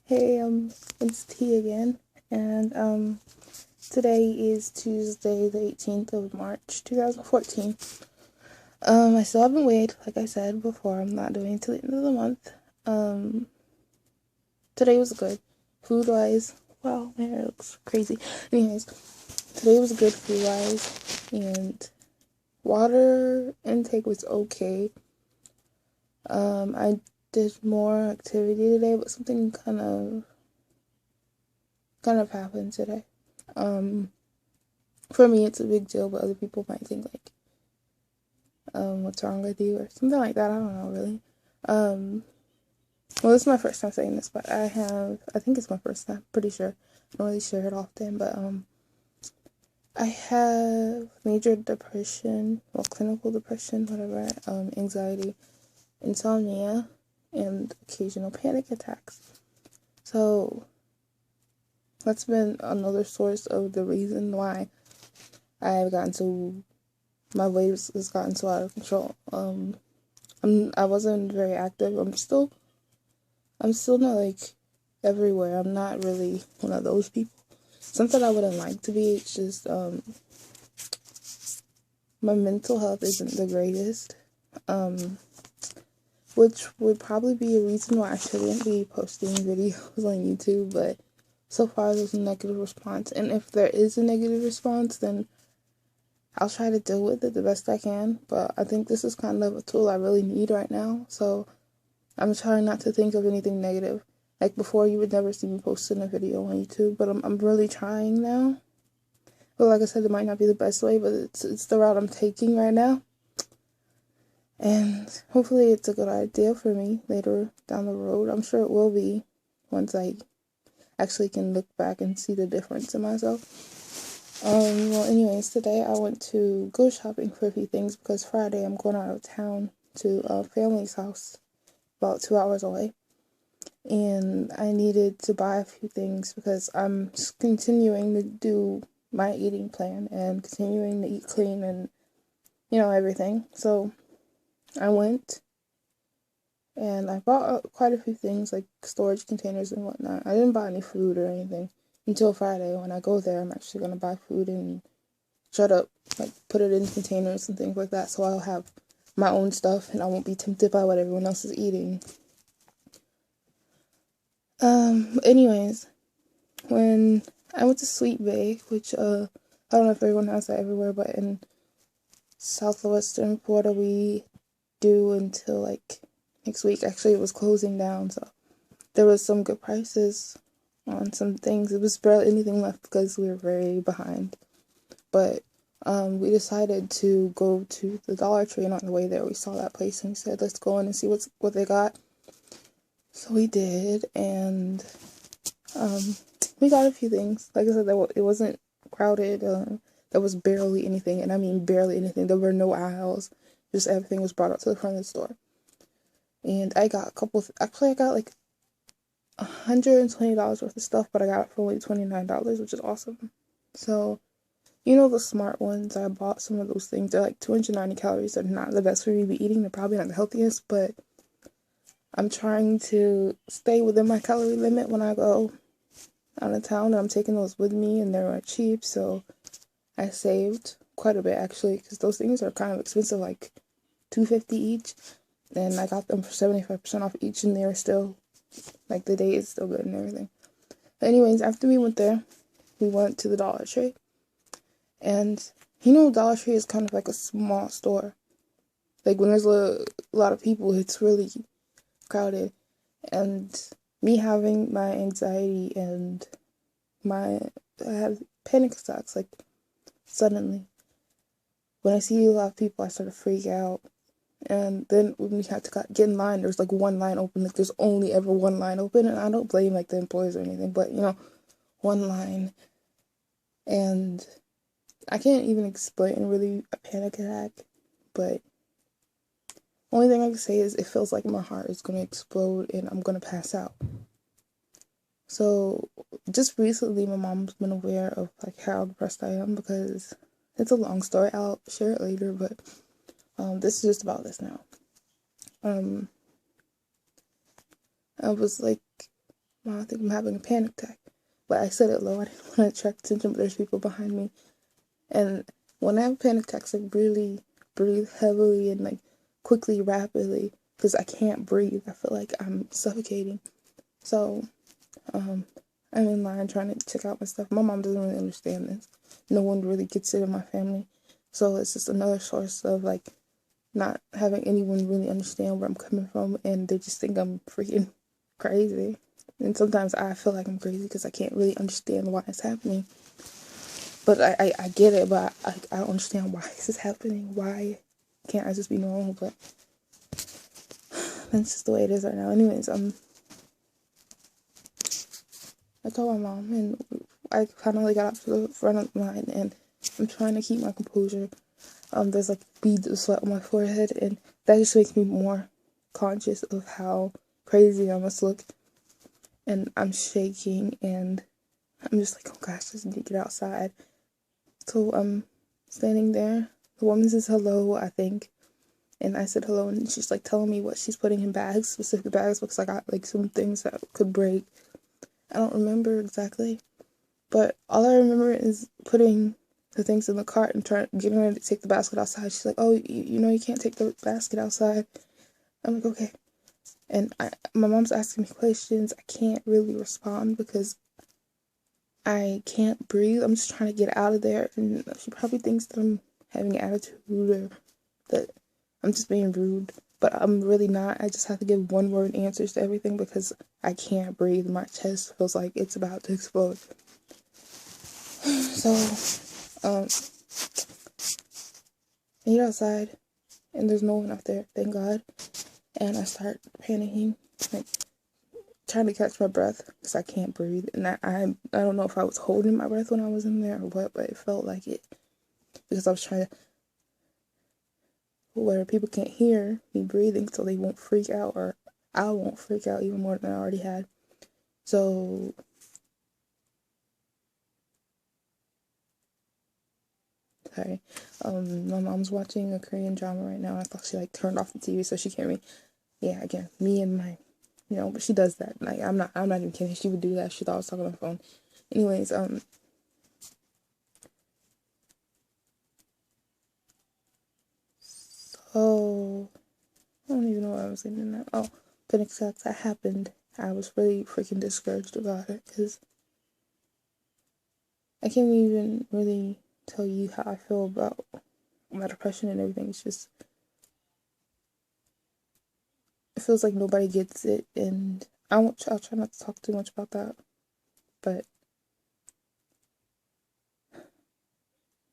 Hey, it's T again, and today is Tuesday, the 18th of March, 2014. I still haven't weighed, like I said before. I'm not doing it till the end of the month. Um, Today was good, food wise. Wow, my hair looks crazy. Anyways, today was good food wise, and water intake was okay. I did more activity today, but something kind of happened today. Um, for me, it's a big deal, but other people might think like, what's wrong with you or something like that. I don't know really. Well, this is my first time saying this, but I think it's my first time. Pretty sure. I don't really share it often, but I have major depression, well, clinical depression, whatever, anxiety, insomnia, and occasional panic attacks. So that's been another source of the reason why I've gotten so my weight has gotten so out of control. I wasn't very active. I'm still not like everywhere. I'm not really one of those people. Something I wouldn't like to be. It's just my mental health isn't the greatest. Which would probably be a reason why I shouldn't be posting videos on YouTube. But so far there's a negative response, and if there is a negative response, then I'll try to deal with it the best I can, but I think this is kind of a tool I really need right now, so I'm trying not to think of anything negative. Like before, you would never see me posting a video on YouTube, but I'm really trying now. But like I said, it might not be the best way, but it's the route I'm taking right now. And hopefully it's a good idea for me later down the road. I'm sure it will be once I actually can look back and see the difference in myself. Well, anyways, today I went to go shopping for a few things because Friday I'm going out of town to a family's house about 2 hours away. And I needed to buy a few things because I'm continuing to do my eating plan and continuing to eat clean and, everything. So I went and I bought quite a few things like storage containers and whatnot. I didn't buy any food or anything until Friday. When I go there, I'm actually going to buy food and shut up, like put it in containers and things like that, so I'll have my own stuff and I won't be tempted by what everyone else is eating. Anyways, when I went to Sweet Bay, which I don't know if everyone has that everywhere, but in southwestern Florida we do until like next week. Actually, it was closing down, so there was some good prices on some things. It was barely anything left because we were very behind. But we decided to go to the Dollar Tree, and on the way there we saw that place and we said, let's go in and see what they got. So we did, and we got a few things. Like I said, it wasn't crowded. There was barely anything, and I mean barely anything. There were no aisles. Just everything was brought up to the front of the store. And I got actually I got like $120 worth of stuff, but I got it for only $29, which is awesome. So the smart ones, I bought some of those things. They're like 290 calories. They're not the best for me to be eating. They're probably not the healthiest, but I'm trying to stay within my calorie limit when I go out of town. And I'm taking those with me, and they're cheap, so I saved quite a bit, actually, because those things are kind of expensive, like $2.50 each, and I got them for 75% off each, and they're still, like, the day is still good and everything. But anyways, after we went there, we went to the Dollar Tree. And, Dollar Tree is kind of like a small store. Like, when there's a lot of people, it's really crowded. And me having my anxiety and I have panic attacks, like, suddenly. When I see a lot of people, I start to freak out. And then when we had to get in line, there's, like, one line open. Like, there's only ever one line open. And I don't blame, like, the employees or anything. But, one line. And I can't even explain really a panic attack, but only thing I can say is it feels like my heart is going to explode and I'm going to pass out. So just recently my mom's been aware of like how depressed I am, because it's a long story. I'll share it later, but this is just about this now. I was like Mom, I think I'm having a panic attack. But I said it low. I didn't want to attract attention, but there's people behind me. And when I have panic attacks, I really breathe heavily and like quickly, rapidly, because I can't breathe. I feel like I'm suffocating. So, I'm in line trying to check out my stuff. My mom doesn't really understand this. No one really gets it in my family. So it's just another source of like not having anyone really understand where I'm coming from, and they just think I'm freaking crazy. And sometimes I feel like I'm crazy because I can't really understand why it's happening. But I get it, but I don't understand why this is happening. Why can't I just be normal? But that's just the way it is right now. Anyways, I told my mom, and I finally got up to the front of the line, and I'm trying to keep my composure. There's like beads of sweat on my forehead, and that just makes me more conscious of how crazy I must look. And I'm shaking, and I'm just like, oh gosh, I just need to get outside. So I'm standing there. The woman says hello, I think. And I said hello, and she's like telling me what she's putting in bags, specific bags, because I got like some things that could break. I don't remember exactly. But all I remember is putting the things in the cart and getting ready to take the basket outside. She's like, oh, you know you can't take the basket outside. I'm like, okay. And my mom's asking me questions. I can't really respond because I can't breathe. I'm just trying to get out of there. And she probably thinks that I'm having an attitude or that I'm just being rude. But I'm really not. I just have to give one-word answers to everything because I can't breathe. My chest feels like it's about to explode. So, I get outside, and there's no one out there, thank God. And I start panicking, like trying to catch my breath because I can't breathe. And I don't know if I was holding my breath when I was in there or what, but it felt like it because I was trying to where people can't hear me breathing, so they won't freak out, or I won't freak out even more than I already had. So sorry. My mom's watching a Korean drama right now. I thought she like turned off the TV so she can't read. Yeah, again, me and my, but she does that. Like, I'm not even kidding. She would do that. She thought I was talking on the phone. Anyways, so, I don't even know what I was saying now. Oh, panic attacks, that happened. I was really freaking discouraged about it, because I can't even really tell you how I feel about my depression and everything. It's just, it feels like nobody gets it, and I'll try not to talk too much about that, but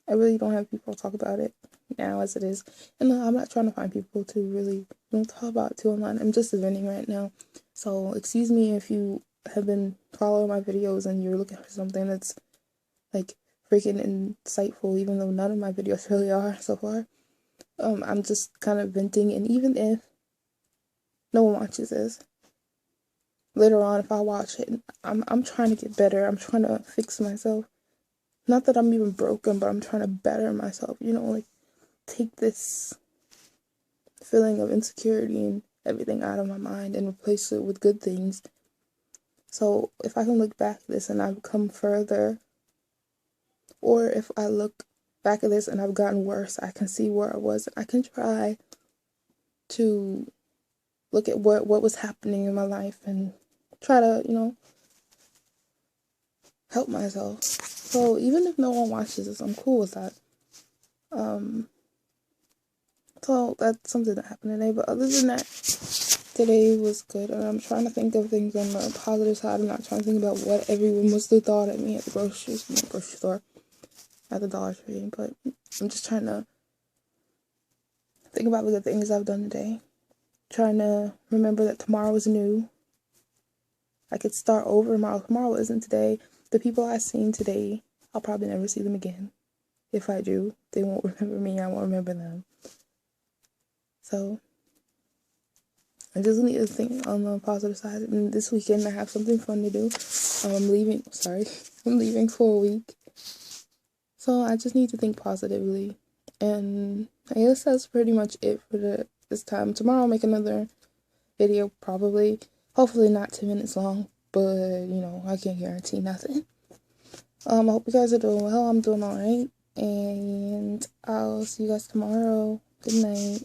I really don't have people talk about it now as it is. And I'm not trying to find people to really talk about it too online. I'm just venting right now. So excuse me if you have been following my videos and you're looking for something that's like freaking insightful, even though none of my videos really are so far. I'm just kind of venting, and even if no one watches this, later on if I watch it, I'm trying to get better. I'm trying to fix myself. Not that I'm even broken, but I'm trying to better myself, like take this feeling of insecurity and everything out of my mind and replace it with good things. So if I can look back at this and I've come further, or if I look back at this and I've gotten worse, I can see where I was. I can try to look at what was happening in my life and try to, help myself. So even if no one watches this, I'm cool with that. So that's something that happened today. But other than that, today was good. And I'm trying to think of things on the positive side. I'm not trying to think about what everyone must have thought at me at the grocery store, at the Dollar Tree. But I'm just trying to think about the good things I've done today. Trying to remember that tomorrow is new. I could start over tomorrow. Tomorrow isn't today. The people I've seen today, I'll probably never see them again. If I do, they won't remember me. I won't remember them. So I just need to think on the positive side. And this weekend I have something fun to do. I'm leaving for a week. So I just need to think positively. And I guess that's pretty much it for this time. Tomorrow I'll make another video, probably. Hopefully not 10 minutes long. but you know, I can't guarantee nothing. I hope you guys are doing well. I'm doing alright, and I'll see you guys tomorrow. Good night.